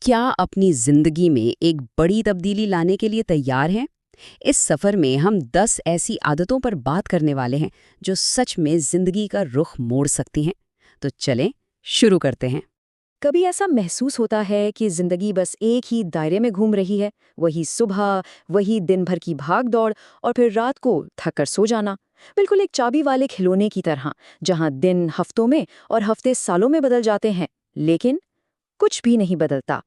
क्या अपनी जिंदगी में एक बड़ी तब्दीली लाने के लिए तैयार हैं? इस सफर में हम 10 ऐसी आदतों पर बात करने वाले हैं जो सच में जिंदगी का रुख मोड़ सकती हैं। तो चलें, शुरू करते हैं। कभी ऐसा महसूस होता है कि जिंदगी बस एक ही दायरे में घूम रही है, वही सुबह, वही दिन भर की भाग दौड़ और फिर रात को थक कर सो जाना। बिल्कुल एक चाबी वाले खिलौने की तरह, जहां दिन हफ्तों में और हफ्ते सालों में बदल जाते हैं, लेकिन कुछ भी नहीं बदलता।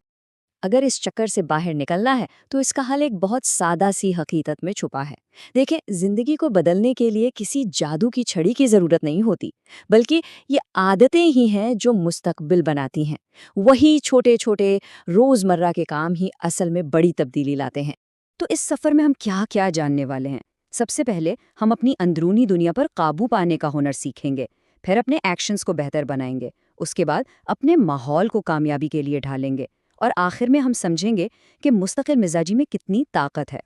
अगर इस चक्कर से बाहर निकलना है तो इसका हल एक बहुत सादा सी हकीकत में छुपा है। देखें, जिंदगी को बदलने के लिए किसी जादू की छड़ी की जरूरत नहीं होती, बल्कि ये आदतें ही हैं जो मुस्तकबिल बनाती हैं। वही छोटे छोटे रोजमर्रा के काम ही असल में बड़ी तब्दीली लाते हैं। तो इस सफर में हम क्या क्या जानने वाले हैं? सबसे पहले हम अपनी अंदरूनी दुनिया पर काबू पाने का हुनर सीखेंगे। फिर अपने एक्शंस को बेहतर बनाएंगे। उसके बाद अपने माहौल को कामयाबी के लिए ढालेंगे। और आखिर में हम समझेंगे कि मुस्तकिल मिजाजी में कितनी ताकत है।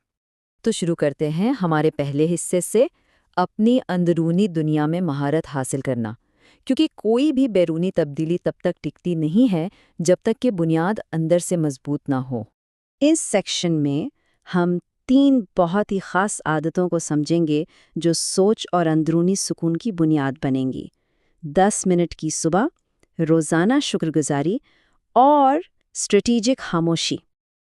तो शुरू करते हैं हमारे पहले हिस्से से, अपनी अंदरूनी दुनिया में महारत हासिल करना। क्योंकि कोई भी बैरूनी तब्दीली तब तक टिकती नहीं है जब तक कि बुनियाद अंदर से मजबूत ना हो। इस सेक्शन में हम 3 बहुत ही खास आदतों को समझेंगे जो सोच और अंदरूनी सुकून की बुनियाद बनेंगी। 10 मिनट की सुबह, रोज़ाना शुक्रगुजारी और स्ट्रेटेजिक खामोशी।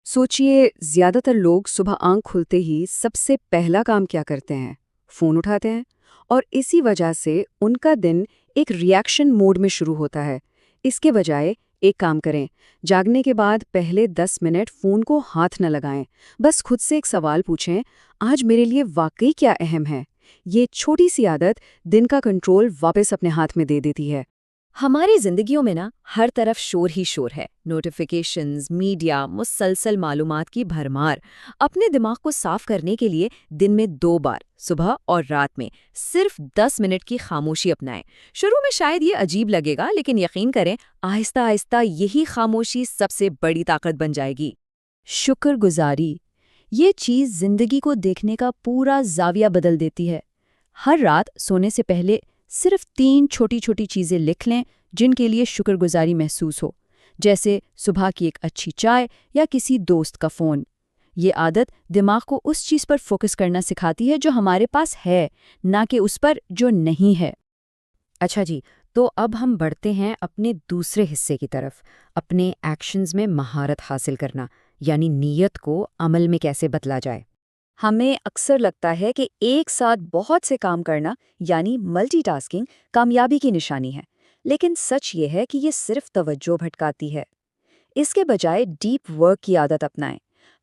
सोचिए, ज्यादातर लोग सुबह आंख खुलते ही सबसे पहला काम क्या करते हैं? फोन उठाते हैं। और इसी वजह से उनका दिन एक रिएक्शन मोड में शुरू होता है। इसके बजाय एक काम करें, जागने के बाद पहले 10 मिनट फोन को हाथ न लगाएं। बस खुद से एक सवाल पूछें, आज मेरे लिए वाकई क्या अहम है? ये छोटी सी आदत दिन का कंट्रोल वापस अपने हाथ में दे देती है। हमारी जिंदगियों में ना हर तरफ शोर ही शोर है। नोटिफिकेशंस, मीडिया, मुसलसल मालूमात की भरमार। अपने दिमाग को साफ करने के लिए दिन में 2 बार, सुबह और रात में, सिर्फ 10 मिनट की खामोशी अपनाएं। शुरू में शायद ये अजीब लगेगा, लेकिन यकीन करें, आहिस्ता आहिस्ता यही खामोशी सबसे बड़ी ताकत बन जाएगी। शुक्रगुजारी, ये चीज़ जिंदगी को देखने का पूरा जाविया बदल देती है। हर रात सोने से पहले सिर्फ 3 छोटी छोटी चीज़ें लिख लें जिनके लिए शुक्रगुजारी महसूस हो, जैसे सुबह की एक अच्छी चाय या किसी दोस्त का फ़ोन। ये आदत दिमाग को उस चीज़ पर फोकस करना सिखाती है जो हमारे पास है, ना कि उस पर जो नहीं है। अच्छा जी, तो अब हम बढ़ते हैं अपने दूसरे हिस्से की तरफ, अपने एक्शंस में महारत हासिल करना, यानी नीयत को अमल में कैसे बदला जाए। हमें अक्सर लगता है कि एक साथ बहुत से काम करना, यानी मल्टीटास्किंग, कामयाबी की निशानी है। लेकिन सच ये है कि ये सिर्फ तवज्जो भटकाती है। इसके बजाय डीप वर्क की आदत अपनाएं।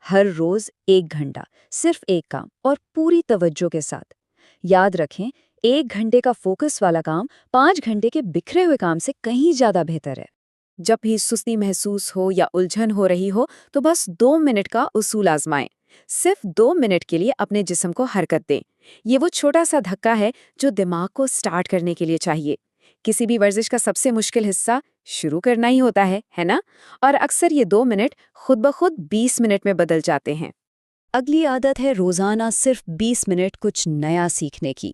हर रोज 1 घंटा, सिर्फ एक काम और पूरी तवज्जो के साथ। याद रखें, 1 घंटे का फोकस वाला काम 5 घंटे के बिखरे हुए काम से कहीं ज्यादा बेहतर है। जब भी सुस्ती महसूस हो या उलझन हो रही हो, तो बस 2 मिनट का उसूल आजमाएं। सिर्फ 2 मिनट के लिए अपने जिस्म को हरकत दें। ये वो छोटा सा धक्का है जो दिमाग को स्टार्ट करने के लिए चाहिए। किसी भी वर्जिश का सबसे मुश्किल हिस्सा शुरू करना ही होता है ना? और अक्सर ये 2 मिनट खुद ब खुद 20 मिनट में बदल जाते हैं। अगली आदत है रोजाना सिर्फ 20 मिनट कुछ नया सीखने की।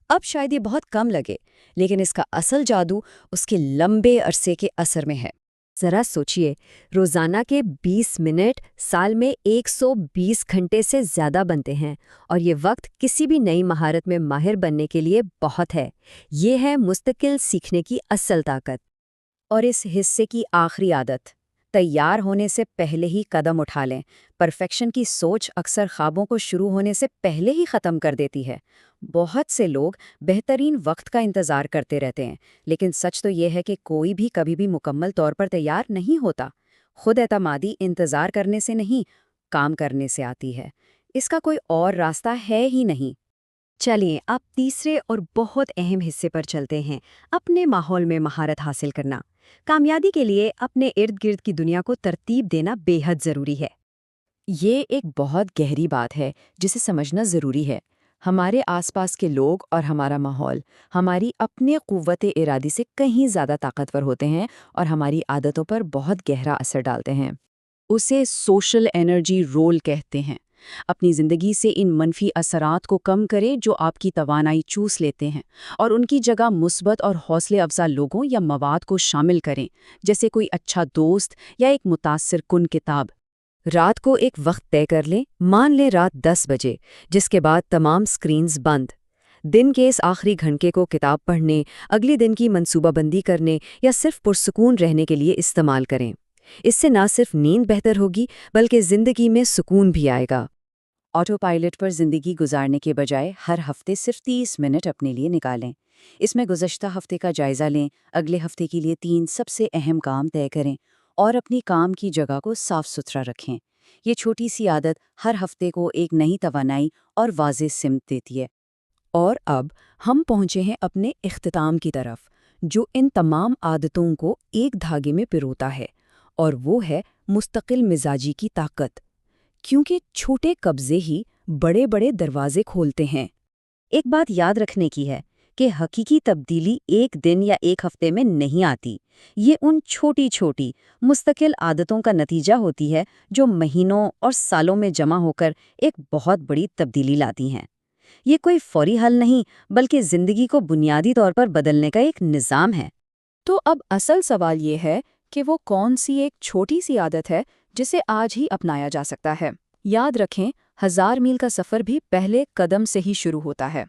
अब शायद ये बहुत कम लगे, लेकिन इसका असल जादू उसके लंबे अरसे के असर में है। जरा सोचिए, रोजाना के 20 मिनट साल में 120 घंटे से ज्यादा बनते हैं, और ये वक्त किसी भी नई महारत में माहिर बनने के लिए बहुत है। ये है मुस्तकिल सीखने की असल ताकत। और इस हिस्से की आखिरी आदत, तैयार होने से पहले ही कदम उठा लें। परफेक्शन की सोच अक्सर ख्वाबों को शुरू होने से पहले ही ख़त्म कर देती है। बहुत से लोग बेहतरीन वक्त का इंतज़ार करते रहते हैं, लेकिन सच तो ये है कि कोई भी कभी भी मुकम्मल तौर पर तैयार नहीं होता। खुद एतमादी इंतज़ार करने से नहीं, काम करने से आती है। इसका कोई और रास्ता है ही नहीं। चलिए, अब तीसरे और बहुत अहम हिस्से पर चलते हैं, अपने माहौल में महारत हासिल करना। कामयाबी के लिए अपने इर्द गिर्द की दुनिया को तरतीब देना बेहद ज़रूरी है। ये एक बहुत गहरी बात है जिसे समझना ज़रूरी है। हमारे आसपास के लोग और हमारा माहौल हमारी अपने क़ुव्वत इरादी से कहीं ज़्यादा ताकतवर होते हैं और हमारी आदतों पर बहुत गहरा असर डालते हैं। उसे सोशल एनर्जी रोल कहते हैं। اپنی زندگی سے ان منفی اثرات کو کم کریں جو آپ کی توانائی چوس لیتے ہیں، اور ان کی جگہ مثبت اور حوصلے افزا لوگوں یا مواد کو شامل کریں، جیسے کوئی اچھا دوست یا ایک متاثر کن کتاب۔ رات کو ایک وقت طے کر لیں، مان لیں رات 10 بجے، جس کے بعد تمام سکرینز بند۔ دن کے اس آخری گھنٹے کو کتاب پڑھنے، اگلے دن کی منصوبہ بندی کرنے یا صرف پرسکون رہنے کے لیے استعمال کریں۔ اس سے نہ صرف نیند بہتر ہوگی بلکہ زندگی میں سکون بھی آئے گا۔ آٹو پائلٹ پر زندگی گزارنے کے بجائے ہر ہفتے صرف 30 منٹ اپنے لیے نکالیں۔ اس میں گزشتہ ہفتے کا جائزہ لیں، اگلے ہفتے کے لیے 3 سب سے اہم کام طے کریں اور اپنی کام کی جگہ کو صاف ستھرا رکھیں۔ یہ چھوٹی سی عادت ہر ہفتے کو ایک نئی توانائی اور واضح سمت دیتی ہے۔ اور اب ہم پہنچے ہیں اپنے اختتام کی طرف، جو ان تمام عادتوں کو ایک دھاگے میں پروتا ہے، اور وہ ہے مستقل مزاجی کی طاقت۔ کیونکہ چھوٹے قبضے ہی بڑے بڑے دروازے کھولتے ہیں۔ ایک بات یاد رکھنے کی ہے کہ حقیقی تبدیلی ایک دن یا ایک ہفتے میں نہیں آتی، یہ ان چھوٹی چھوٹی مستقل عادتوں کا نتیجہ ہوتی ہے جو مہینوں اور سالوں میں جمع ہو کر ایک بہت بڑی تبدیلی لاتی ہیں۔ یہ کوئی فوری حل نہیں، بلکہ زندگی کو بنیادی طور پر بدلنے کا ایک نظام ہے۔ تو اب اصل سوال یہ ہے کہ وہ کون سی ایک چھوٹی سی عادت ہے جسے آج ہی اپنایا جا سکتا ہے؟ یاد رکھیں، 1000 میل کا سفر بھی پہلے قدم سے ہی شروع ہوتا ہے۔